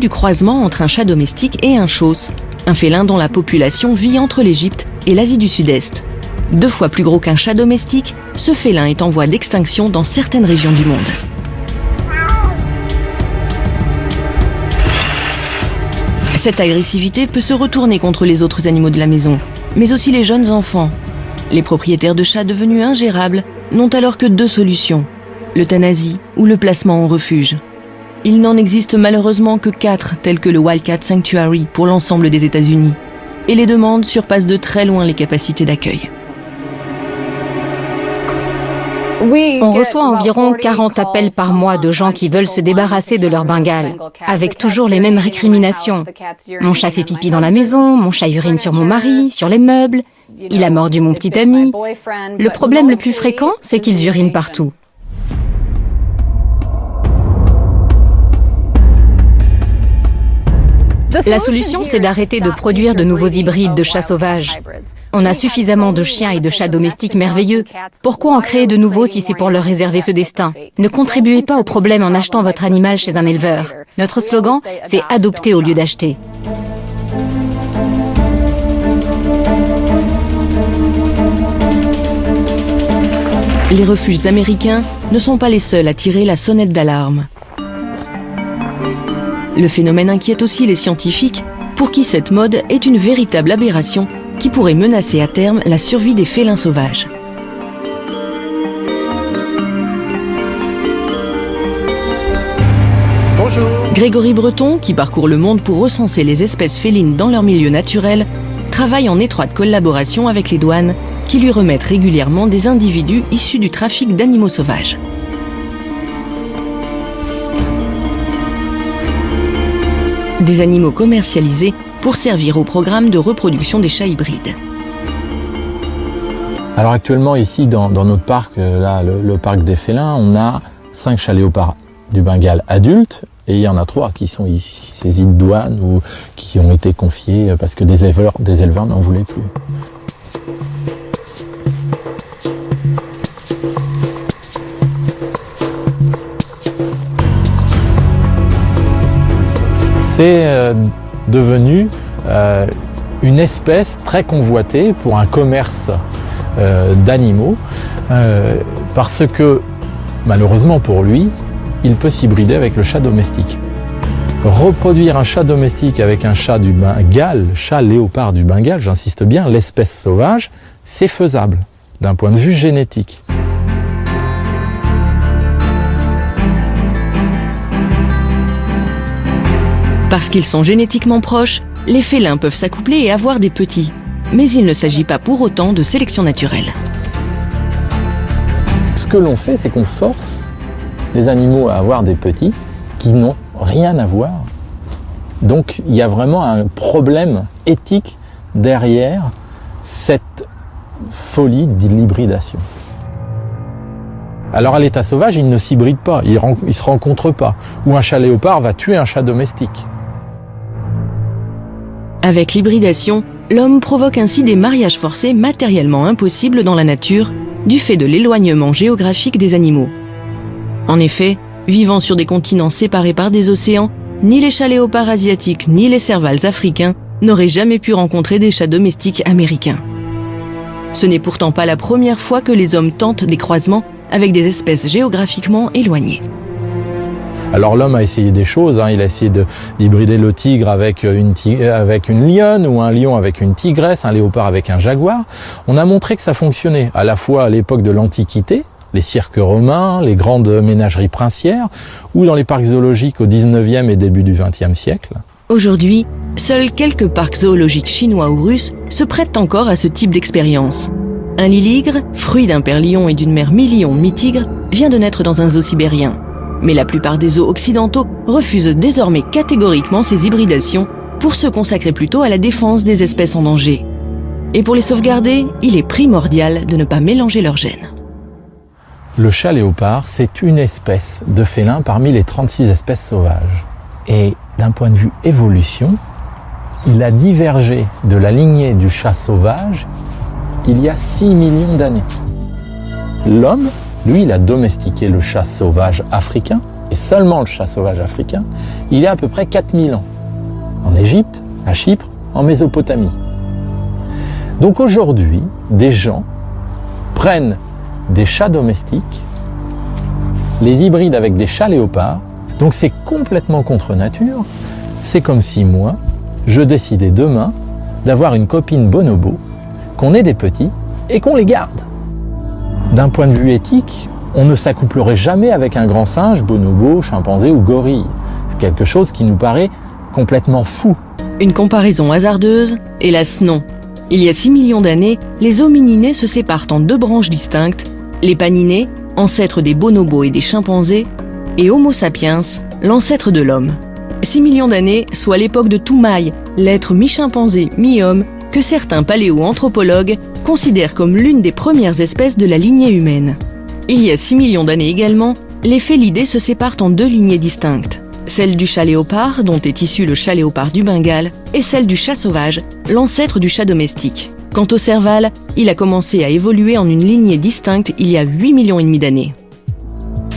du croisement entre un chat domestique et un chausson, un félin dont la population vit entre l'Égypte et l'Asie du Sud-Est. 2 fois plus gros qu'un chat domestique, ce félin est en voie d'extinction dans certaines régions du monde. Cette agressivité peut se retourner contre les autres animaux de la maison, mais aussi les jeunes enfants. Les propriétaires de chats devenus ingérables n'ont alors que 2 solutions, l'euthanasie ou le placement en refuge. Il n'en existe malheureusement que 4, tels que le Wildcat Sanctuary pour l'ensemble des États-Unis. Et les demandes surpassent de très loin les capacités d'accueil. On reçoit environ 40 appels par mois de gens qui veulent se débarrasser de leur Bengale, avec toujours les mêmes récriminations. Mon chat fait pipi dans la maison, mon chat urine sur mon mari, sur les meubles, il a mordu mon petit ami. Le problème le plus fréquent, c'est qu'ils urinent partout. La solution, c'est d'arrêter de produire de nouveaux hybrides de chats sauvages. On a suffisamment de chiens et de chats domestiques merveilleux. Pourquoi en créer de nouveaux si c'est pour leur réserver ce destin? Ne contribuez pas au problème en achetant votre animal chez un éleveur. Notre slogan, c'est « adopter au lieu d'acheter ». Les refuges américains ne sont pas les seuls à tirer la sonnette d'alarme. Le phénomène inquiète aussi les scientifiques, pour qui cette mode est une véritable aberration qui pourrait menacer à terme la survie des félins sauvages. Bonjour. Grégory Breton, qui parcourt le monde pour recenser les espèces félines dans leur milieu naturel, travaille en étroite collaboration avec les douanes qui lui remettent régulièrement des individus issus du trafic d'animaux sauvages. Des animaux commercialisés pour servir au programme de reproduction des chats hybrides. Alors actuellement ici dans notre parc, là, le parc des félins, on a 5 chats léopards du Bengale adultes et il y en a 3 qui sont ici saisis de douane ou qui ont été confiés parce que des éleveurs n'en voulaient plus. C'est devenu une espèce très convoitée pour un commerce d'animaux parce que, malheureusement pour lui, il peut s'hybrider avec le chat domestique. Reproduire un chat domestique avec un chat du Bengale, chat léopard du Bengale, j'insiste bien, l'espèce sauvage, c'est faisable d'un point de vue génétique. Parce qu'ils sont génétiquement proches, les félins peuvent s'accoupler et avoir des petits. Mais il ne s'agit pas pour autant de sélection naturelle. Ce que l'on fait, c'est qu'on force les animaux à avoir des petits qui n'ont rien à voir. Donc il y a vraiment un problème éthique derrière cette folie de l'hybridation. Alors à l'état sauvage, ils ne s'hybrident pas, ils ne se rencontrent pas. Ou un chat léopard va tuer un chat domestique. Avec l'hybridation, l'homme provoque ainsi des mariages forcés matériellement impossibles dans la nature du fait de l'éloignement géographique des animaux. En effet, vivant sur des continents séparés par des océans, ni les chats léopards asiatiques ni les servals africains n'auraient jamais pu rencontrer des chats domestiques américains. Ce n'est pourtant pas la première fois que les hommes tentent des croisements avec des espèces géographiquement éloignées. Alors l'homme a essayé des choses, il a essayé d'hybrider le tigre avec une lionne ou un lion avec une tigresse, un léopard avec un jaguar. On a montré que ça fonctionnait, à la fois à l'époque de l'Antiquité, les cirques romains, les grandes ménageries princières, ou dans les parcs zoologiques au 19e et début du 20e siècle. Aujourd'hui, seuls quelques parcs zoologiques chinois ou russes se prêtent encore à ce type d'expérience. Un liligre, fruit d'un père lion et d'une mère mi-lion, mi-tigre, vient de naître dans un zoo sibérien. Mais la plupart des zoos occidentaux refusent désormais catégoriquement ces hybridations pour se consacrer plutôt à la défense des espèces en danger. Et pour les sauvegarder, il est primordial de ne pas mélanger leurs gènes. Le chat léopard, c'est une espèce de félin parmi les 36 espèces sauvages. Et d'un point de vue évolution, il a divergé de la lignée du chat sauvage il y a 6 millions d'années. L'homme, lui, il a domestiqué le chat sauvage africain et seulement le chat sauvage africain, il y a à peu près 4000 ans, en Égypte, à Chypre, en Mésopotamie. Donc aujourd'hui, des gens prennent des chats domestiques, les hybrident avec des chats léopards, donc c'est complètement contre nature. C'est comme si moi, je décidais demain d'avoir une copine bonobo, qu'on ait des petits et qu'on les garde. D'un point de vue éthique, on ne s'accouplerait jamais avec un grand singe, bonobo, chimpanzé ou gorille. C'est quelque chose qui nous paraît complètement fou. Une comparaison hasardeuse? Hélas non. Il y a 6 millions d'années, les homininés se séparent en 2 branches distinctes, les paninés, ancêtres des bonobos et des chimpanzés, et Homo sapiens, l'ancêtre de l'homme. 6 millions d'années, soit l'époque de Toumaï, l'être mi-chimpanzé, mi-homme, que certains paléo-anthropologues considèrent comme l'une des premières espèces de la lignée humaine. Il y a 6 millions d'années également, les félidés se séparent en 2 lignées distinctes. Celle du chat léopard, dont est issu le chat léopard du Bengale, et celle du chat sauvage, l'ancêtre du chat domestique. Quant au serval, il a commencé à évoluer en une lignée distincte il y a 8 millions et demi d'années.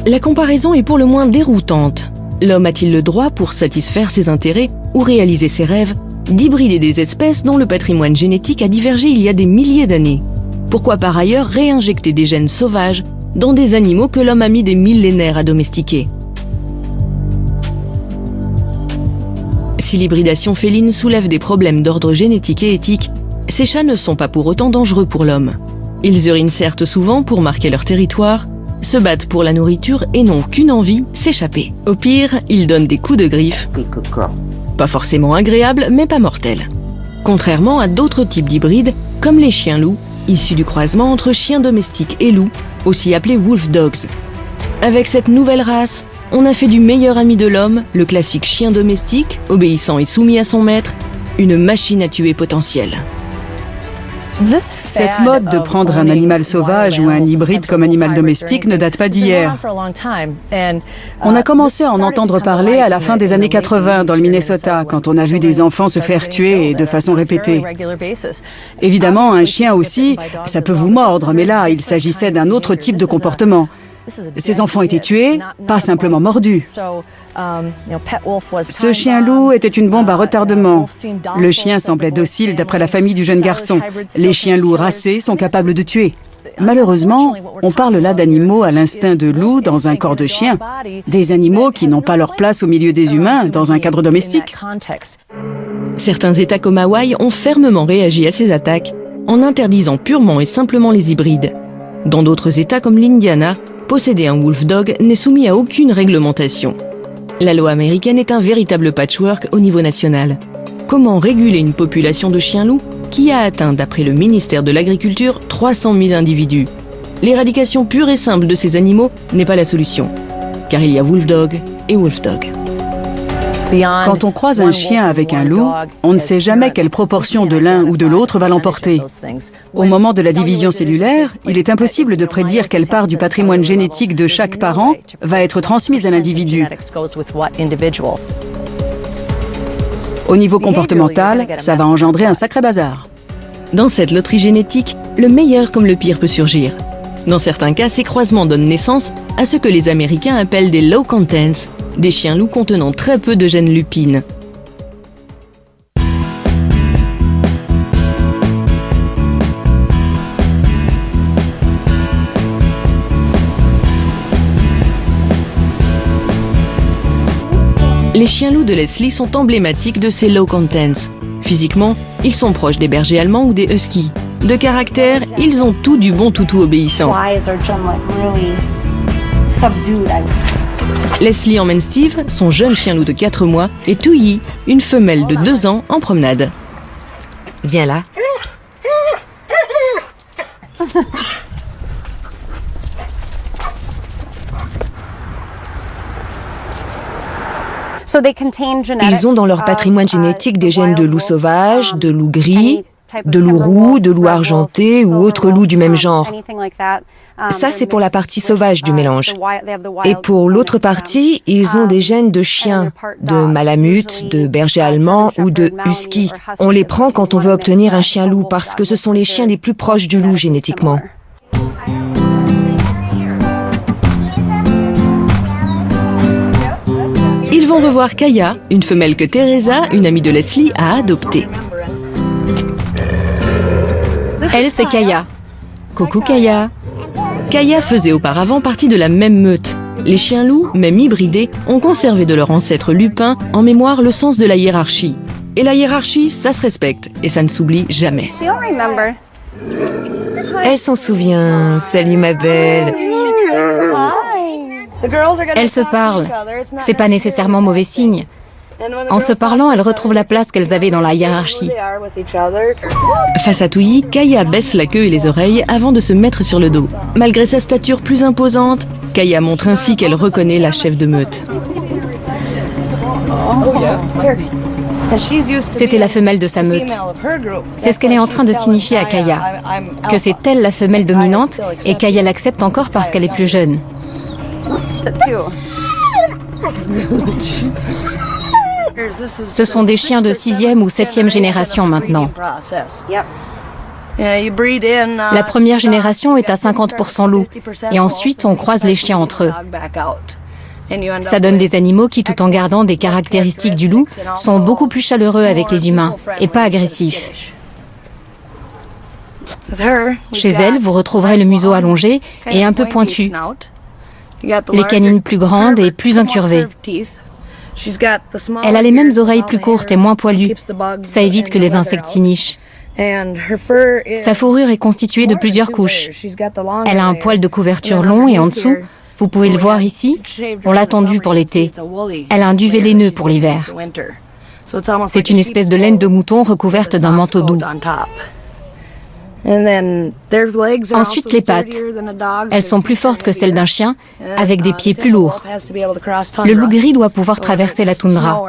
La comparaison est pour le moins déroutante. L'homme a-t-il le droit, pour satisfaire ses intérêts ou réaliser ses rêves, d'hybrider des espèces dont le patrimoine génétique a divergé il y a des milliers d'années? Pourquoi par ailleurs réinjecter des gènes sauvages dans des animaux que l'homme a mis des millénaires à domestiquer? Si l'hybridation féline soulève des problèmes d'ordre génétique et éthique, ces chats ne sont pas pour autant dangereux pour l'homme. Ils urinent certes souvent pour marquer leur territoire, se battent pour la nourriture et n'ont qu'une envie, s'échapper. Au pire, ils donnent des coups de griffe, pas forcément agréables, mais pas mortels. Contrairement à d'autres types d'hybrides, comme les chiens-loups, issus du croisement entre chiens domestiques et loups, aussi appelés wolf dogs. Avec cette nouvelle race, on a fait du meilleur ami de l'homme, le classique chien domestique, obéissant et soumis à son maître, une machine à tuer potentielle. Cette mode de prendre un animal sauvage ou un hybride comme animal domestique ne date pas d'hier. On a commencé à en entendre parler à la fin des années 80 dans le Minnesota, quand on a vu des enfants se faire tuer et de façon répétée. Évidemment, un chien aussi, ça peut vous mordre, mais là, il s'agissait d'un autre type de comportement. Ces enfants étaient tués, pas simplement mordus. Ce chien-loup était une bombe à retardement. Le chien semblait docile d'après la famille du jeune garçon. Les chiens-loups racés sont capables de tuer. Malheureusement, on parle là d'animaux à l'instinct de loup dans un corps de chien. Des animaux qui n'ont pas leur place au milieu des humains dans un cadre domestique. Certains États comme Hawaï ont fermement réagi à ces attaques en interdisant purement et simplement les hybrides. Dans d'autres États comme l'Indiana, posséder un wolf dog n'est soumis à aucune réglementation. La loi américaine est un véritable patchwork au niveau national. Comment réguler une population de chiens-loups qui a atteint, d'après le ministère de l'Agriculture, 300 000 individus? L'éradication pure et simple de ces animaux n'est pas la solution, car il y a wolf dog et wolf dog. Quand on croise un chien avec un loup, on ne sait jamais quelle proportion de l'un ou de l'autre va l'emporter. Au moment de la division cellulaire, il est impossible de prédire quelle part du patrimoine génétique de chaque parent va être transmise à l'individu. Au niveau comportemental, ça va engendrer un sacré bazar. Dans cette loterie génétique, le meilleur comme le pire peut surgir. Dans certains cas, ces croisements donnent naissance à ce que les Américains appellent des low contents, des chiens-loups contenant très peu de gènes lupines. Les chiens-loups de Leslie sont emblématiques de ces low contents. Physiquement, ils sont proches des bergers allemands ou des huskies. De caractère, ils ont tout du bon toutou obéissant. Leslie emmène Steve, son jeune chien-loup de 4 mois, et Touyi, une femelle de 2 ans, en promenade. Viens là. Ils ont dans leur patrimoine génétique des gènes de loup sauvage, de loup gris, de loup roux, de loup argenté ou autre loup du même genre. Ça, c'est pour la partie sauvage du mélange. Et pour l'autre partie, ils ont des gènes de chiens, de malamute, de berger allemand ou de husky. On les prend quand on veut obtenir un chien-loup parce que ce sont les chiens les plus proches du loup génétiquement. Ils vont revoir Kaya, une femelle que Teresa, une amie de Leslie, a adoptée. Elle, c'est Kaya. Coucou Kaya. Kaya faisait auparavant partie de la même meute. Les chiens-loups, même hybridés, ont conservé de leur ancêtre lupin en mémoire le sens de la hiérarchie. Et la hiérarchie, ça se respecte et ça ne s'oublie jamais. Elle s'en souvient. Salut ma belle. Elles se parlent. C'est pas nécessairement mauvais signe. En se parlant, elles retrouvent la place qu'elles avaient dans la hiérarchie. Face à Touilly, Kaya baisse la queue et les oreilles avant de se mettre sur le dos. Malgré sa stature plus imposante, Kaya montre ainsi qu'elle reconnaît la chef de meute. C'était la femelle de sa meute. C'est ce qu'elle est en train de signifier à Kaya, que c'est elle la femelle dominante et Kaya l'accepte encore parce qu'elle est plus jeune. Ce sont des chiens de 6e ou 7e génération maintenant. La première génération est à 50% loup et ensuite on croise les chiens entre eux. Ça donne des animaux qui, tout en gardant des caractéristiques du loup, sont beaucoup plus chaleureux avec les humains et pas agressifs. Chez elle, vous retrouverez le museau allongé et un peu pointu, les canines plus grandes et plus incurvées. Elle a les mêmes oreilles plus courtes et moins poilues. Ça évite que les insectes s'y nichent. Sa fourrure est constituée de plusieurs couches. Elle a un poil de couverture long et en dessous, vous pouvez le voir ici, on l'a tendue pour l'été. Elle a un duvet laineux pour l'hiver. C'est une espèce de laine de mouton recouverte d'un manteau doux. Ensuite, les pattes. Elles sont plus fortes que celles d'un chien, avec des pieds plus lourds. Le loup gris doit pouvoir traverser la toundra.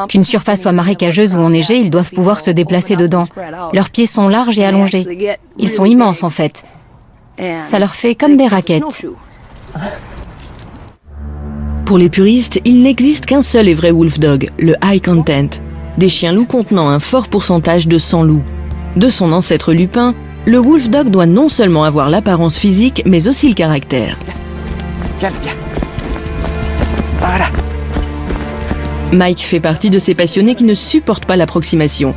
Qu'une surface soit marécageuse ou enneigée, ils doivent pouvoir se déplacer dedans. Leurs pieds sont larges et allongés. Ils sont immenses en fait. Ça leur fait comme des raquettes. Pour les puristes, il n'existe qu'un seul et vrai wolfdog, le high content. Des chiens loups contenant un fort pourcentage de sang loup. De son ancêtre lupin, le wolfdog doit non seulement avoir l'apparence physique, mais aussi le caractère. Viens. Voilà. Mike fait partie de ces passionnés qui ne supportent pas l'approximation.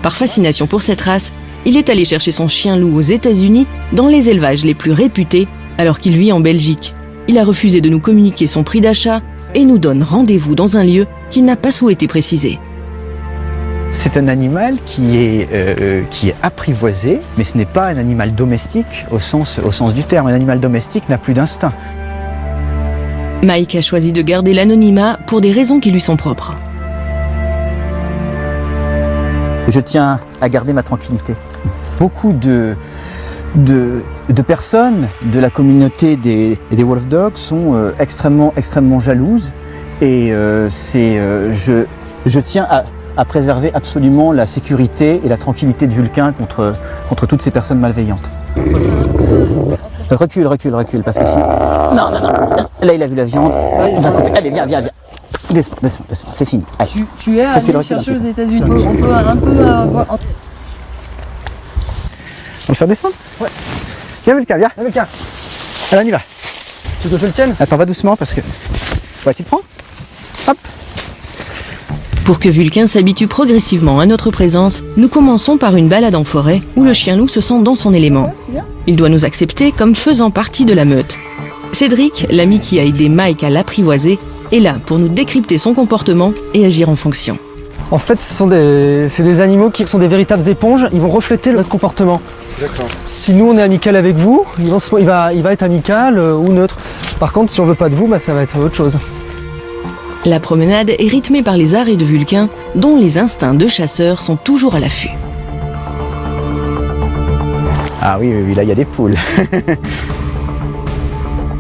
Par fascination pour cette race, il est allé chercher son chien loup aux États-Unis, dans les élevages les plus réputés, alors qu'il vit en Belgique. Il a refusé de nous communiquer son prix d'achat et nous donne rendez-vous dans un lieu qu'il n'a pas souhaité préciser. C'est un animal qui est apprivoisé, mais ce n'est pas un animal domestique au sens du terme. Un animal domestique n'a plus d'instinct. Mike a choisi de garder l'anonymat pour des raisons qui lui sont propres. Je tiens à garder ma tranquillité. Beaucoup de personnes de la communauté des wolfdogs sont extrêmement jalouses et je tiens à préserver absolument la sécurité et la tranquillité de Vulcain contre toutes ces personnes malveillantes. Recule, parce que si... Non. Là, il a vu la viande. Allez, viens. Descends, c'est fini. Allez. Tu es allé chercher aux États-Unis. On peut un peu avoir... On va le faire descendre? Ouais. Viens, Vulcain. Allez, on y va. Tu veux que je le tienne? Attends, va doucement parce que... Ouais, tu le prends? Hop. Pour que Vulcain s'habitue progressivement à notre présence, nous commençons par une balade en forêt où le chien loup se sent dans son élément. Il doit nous accepter comme faisant partie de la meute. Cédric, l'ami qui a aidé Mike à l'apprivoiser, est là pour nous décrypter son comportement et agir en fonction. En fait, c'est des animaux qui sont des véritables éponges. Ils vont refléter notre comportement. D'accord. Si nous, on est amical avec vous, il va être amical ou neutre. Par contre, si on veut pas de vous, ça va être autre chose. La promenade est rythmée par les arrêts de Vulcain, dont les instincts de chasseur sont toujours à l'affût. Ah oui, là, il y a des poules.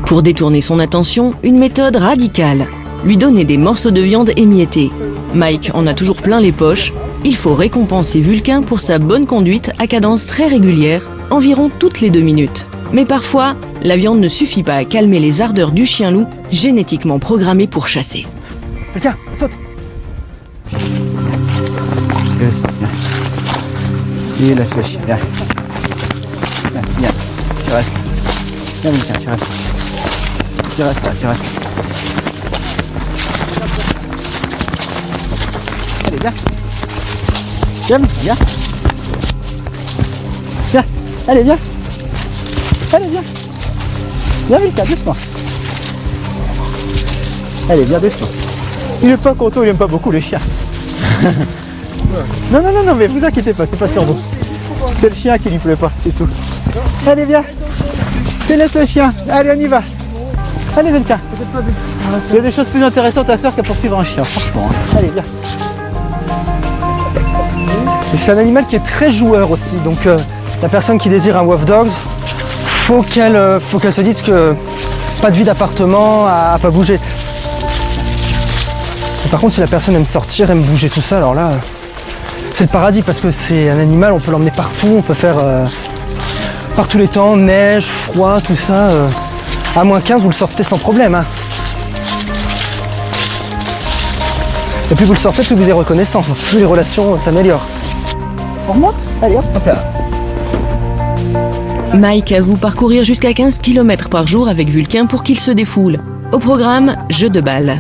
Pour détourner son attention, une méthode radicale. Lui donner des morceaux de viande émiettés. Mike en a toujours plein les poches. Il faut récompenser Vulcain pour sa bonne conduite à cadence très régulière, environ toutes les 2 minutes. Mais parfois, la viande ne suffit pas à calmer les ardeurs du chien loup, génétiquement programmé pour chasser. Viens, saute. Et la flèche, viens. Viens, tu restes. Viens, tu restes. Tu restes là. allez, viens. Viens, viens. Viens, allez, viens. Allez, viens. Viens, Milka, doucement. Allez, viens, doucement. Il est pas content, il aime pas beaucoup les chiens. Non, non, non, non, mais vous inquiétez pas, c'est pas sur vous. C'est le chien qui lui plaît pas, c'est tout. Allez, viens. Laisse le chien. Allez, on y va. Allez, Milka. Il y a des choses plus intéressantes à faire que poursuivre un chien, franchement. Hein. Allez, viens. Et c'est un animal qui est très joueur aussi, donc la personne qui désire un wolf dog, faut qu'elle se dise que pas de vie d'appartement à pas bouger. Et par contre, si la personne aime sortir, aime bouger, tout ça, alors là, c'est le paradis parce que c'est un animal, on peut l'emmener partout, on peut faire par tous les temps, neige, froid, tout ça. À moins 15, vous le sortez sans problème. Hein. Et plus vous le sortez, plus vous êtes reconnaissant, plus les relations s'améliorent. On remonte? Allez, hop, hop là. Mike avoue parcourir jusqu'à 15 km par jour avec Vulcain pour qu'il se défoule. Au programme, jeu de balle.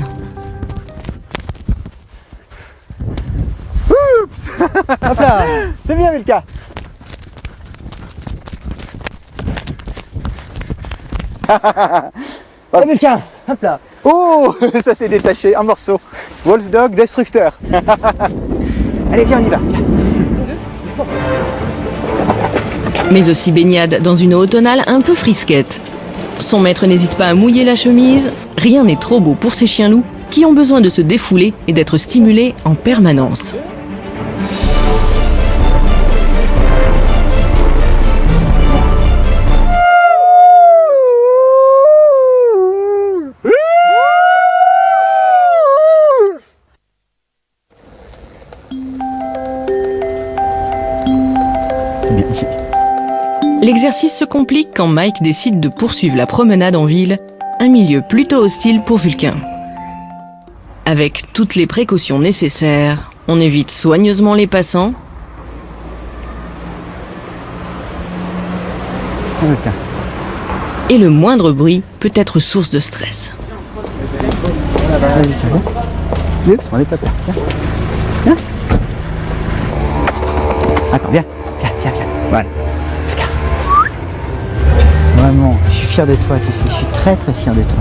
Hop là. C'est bien, Milka. Allez, Milka, hop là. Oh, ça s'est détaché, un morceau. Wolf dog destructeur. Allez, viens, on y va. Viens. Mais aussi baignade dans une eau automnale un peu frisquette. Son maître n'hésite pas à mouiller la chemise. Rien n'est trop beau pour ces chiens loups qui ont besoin de se défouler et d'être stimulés en permanence. L'exercice se complique quand Mike décide de poursuivre la promenade en ville, un milieu plutôt hostile pour Vulcain. Avec toutes les précautions nécessaires, on évite soigneusement les passants. Et le moindre bruit peut être source de stress. Doucement, n'aie pas peur. Viens. Attends, viens. Viens. Voilà. Vraiment, je suis fier de toi, tu sais, je suis très fier de toi.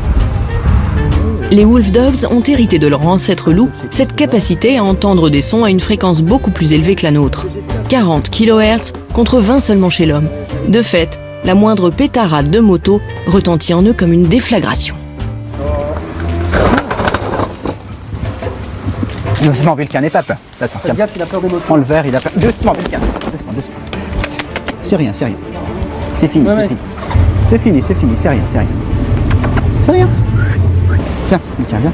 Les wolf dogs ont hérité de leur ancêtre loup cette capacité à entendre des sons à une fréquence beaucoup plus élevée que la nôtre. 40 kHz contre 20 seulement chez l'homme. De fait, la moindre pétarade de moto retentit en eux comme une déflagration. Doucement, Vulcain, n'aie pas peur. Attends, Fais gaffe, il a peur des motos. prends le verre, il a peur. Doucement, Vulcain, doucement. C'est rien. C'est fini, Ouais. C'est fini, c'est rien. C'est rien. Viens, Vulcain, viens.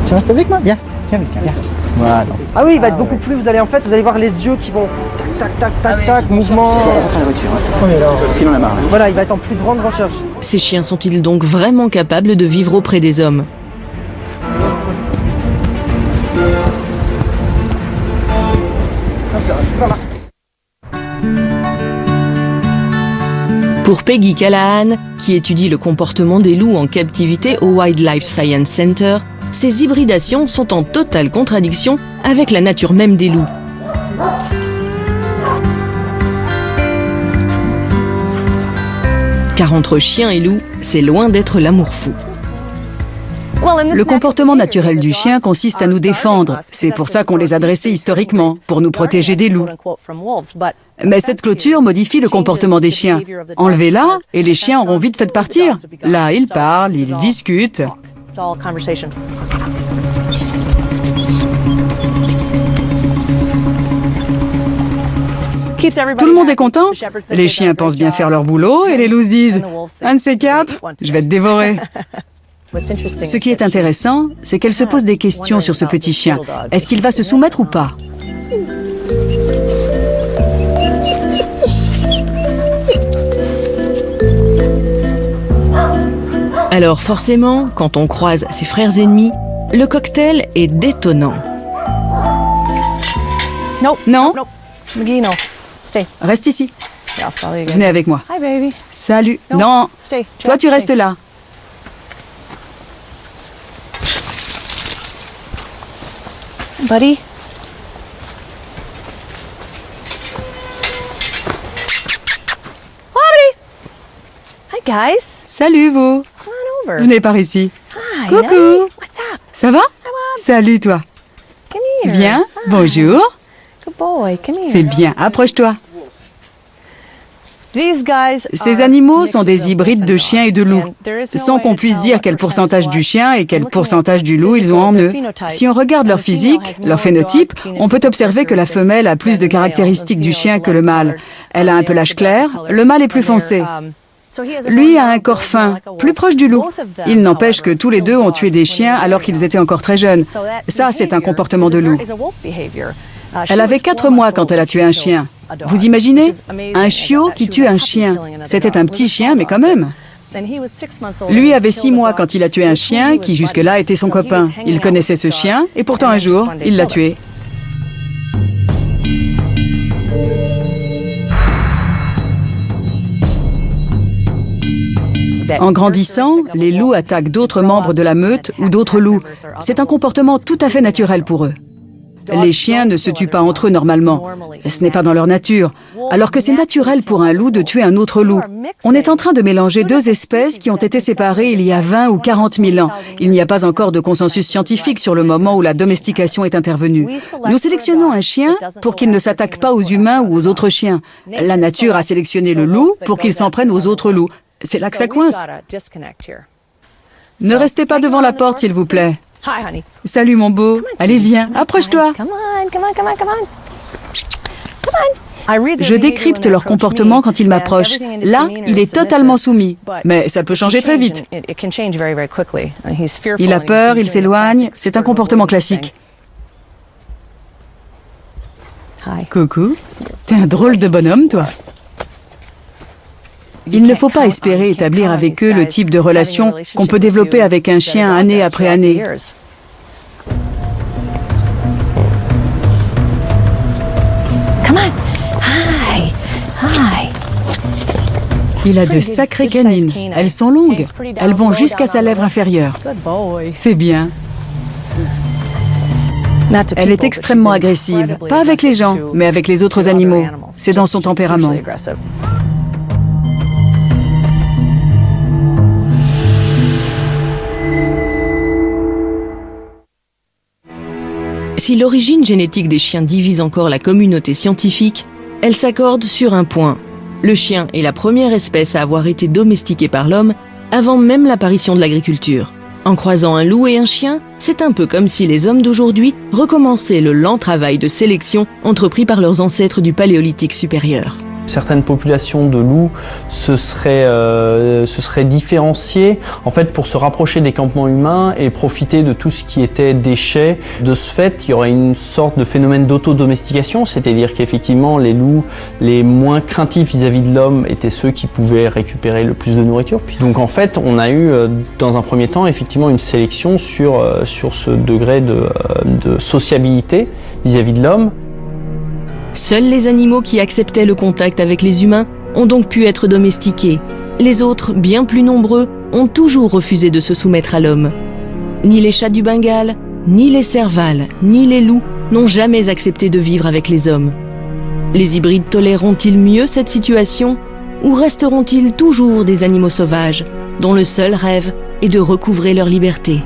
Tu restes avec moi? Viens, Vulcain, viens. Voilà. Ah oui, il va être beaucoup plus, vous allez voir les yeux qui vont tac, mouvement. Rentre la voiture. Sinon, on a marre. Voilà, il va être en plus grande recherche. Ces chiens sont-ils donc vraiment capables de vivre auprès des hommes ? Pour Peggy Callahan, qui étudie le comportement des loups en captivité au Wildlife Science Center, ces hybridations sont en totale contradiction avec la nature même des loups. Car entre chien et loup, c'est loin d'être l'amour fou. Le comportement naturel du chien consiste à nous défendre. C'est pour ça qu'on les a dressés historiquement, pour nous protéger des loups. Mais cette clôture modifie le comportement des chiens. Enlevez-la et les chiens auront vite fait de partir. Là, ils parlent, ils discutent. Tout le monde est content. Les chiens pensent bien faire leur boulot et les loups se disent « Un de ces quatre, je vais te dévorer ». Ce qui est intéressant, c'est qu'elle se pose des questions sur ce petit chien. Est-ce qu'il va se soumettre ou pas ? Alors forcément, quand on croise ses frères ennemis, le cocktail est détonnant. Non, McGee, no. Stay. reste ici. Yeah, I'll follow you again. Venez avec moi. Hi, baby. Salut. No, Non, Stay. toi Chad, tu restes stay. là. Buddy, guys. Salut vous. Come on over. Venez par ici. Hi, Coucou. honey. What's up? Ça va? Salut toi. Come here. Viens. Hi. Bonjour. Good boy. Come here. C'est bien. Approche-toi. These guys Ces are animaux sont mixes des of hybrides both de and chiens dogs. et de loups, And there is no sans way qu'on to puisse tell dire what quel percentage pourcentage du what. chien et quel Looking pourcentage at du loup ils ont en eux. Si on regarde leur the female physique, has leur more phénotype, dog on peut observer que la femelle a plus de caractéristiques du chien que le mâle. Elle a un pelage clair, le mâle est plus foncé. Lui a un corps fin, plus proche du loup. Il n'empêche que tous les deux ont tué des chiens alors qu'ils étaient encore très jeunes. Ça, c'est un comportement de loup. Elle avait 4 mois quand elle a tué un chien. Vous imaginez? Un chiot qui tue un chien. C'était un petit chien, mais quand même. Lui avait 6 mois quand il a tué un chien qui jusque-là était son copain. Il connaissait ce chien et pourtant un jour, il l'a tué. En grandissant, les loups attaquent d'autres membres de la meute ou d'autres loups. C'est un comportement tout à fait naturel pour eux. Les chiens ne se tuent pas entre eux normalement. Ce n'est pas dans leur nature. Alors que c'est naturel pour un loup de tuer un autre loup. On est en train de mélanger 2 espèces qui ont été séparées il y a 20 ou 40 000 ans. Il n'y a pas encore de consensus scientifique sur le moment où la domestication est intervenue. Nous sélectionnons un chien pour qu'il ne s'attaque pas aux humains ou aux autres chiens. La nature a sélectionné le loup pour qu'il s'en prenne aux autres loups. C'est là que ça coince. Ne restez pas devant la porte, s'il vous plaît. Hi, honey. Salut mon beau. Allez, viens, approche-toi. Come on, come on, come on, come on. Come on. Je décrypte leur comportement quand ils m'approchent. Là, il est totalement soumis. Mais ça peut changer très vite. Il a peur, il s'éloigne. C'est un comportement classique. Coucou. T'es un drôle de bonhomme, toi. Il ne faut pas espérer établir avec eux le type de relation qu'on peut développer avec un chien année après année. Come on. Hi. Hi. Il a de sacrées canines. Elles sont longues. Elles vont jusqu'à sa lèvre inférieure. Good boy. C'est bien. Elle est extrêmement agressive. Pas avec les gens, mais avec les autres animaux. C'est dans son tempérament. Si l'origine génétique des chiens divise encore la communauté scientifique, elle s'accorde sur un point. Le chien est la première espèce à avoir été domestiquée par l'homme avant même l'apparition de l'agriculture. En croisant un loup et un chien, c'est un peu comme si les hommes d'aujourd'hui recommençaient le lent travail de sélection entrepris par leurs ancêtres du Paléolithique supérieur. Certaines populations de loups se seraient différenciées en fait pour se rapprocher des campements humains et profiter de tout ce qui était déchets. De ce fait, il y aurait une sorte de phénomène d'autodomestication, c'est-à-dire qu'effectivement les loups les moins craintifs vis-à-vis de l'homme étaient ceux qui pouvaient récupérer le plus de nourriture. Puis donc en fait, on a eu dans un premier temps effectivement une sélection sur ce degré de sociabilité vis-à-vis de l'homme. Seuls les animaux qui acceptaient le contact avec les humains ont donc pu être domestiqués. Les autres, bien plus nombreux, ont toujours refusé de se soumettre à l'homme. Ni les chats du Bengale, ni les servals, ni les loups n'ont jamais accepté de vivre avec les hommes. Les hybrides toléreront-ils mieux cette situation ou resteront-ils toujours des animaux sauvages dont le seul rêve est de recouvrer leur liberté ?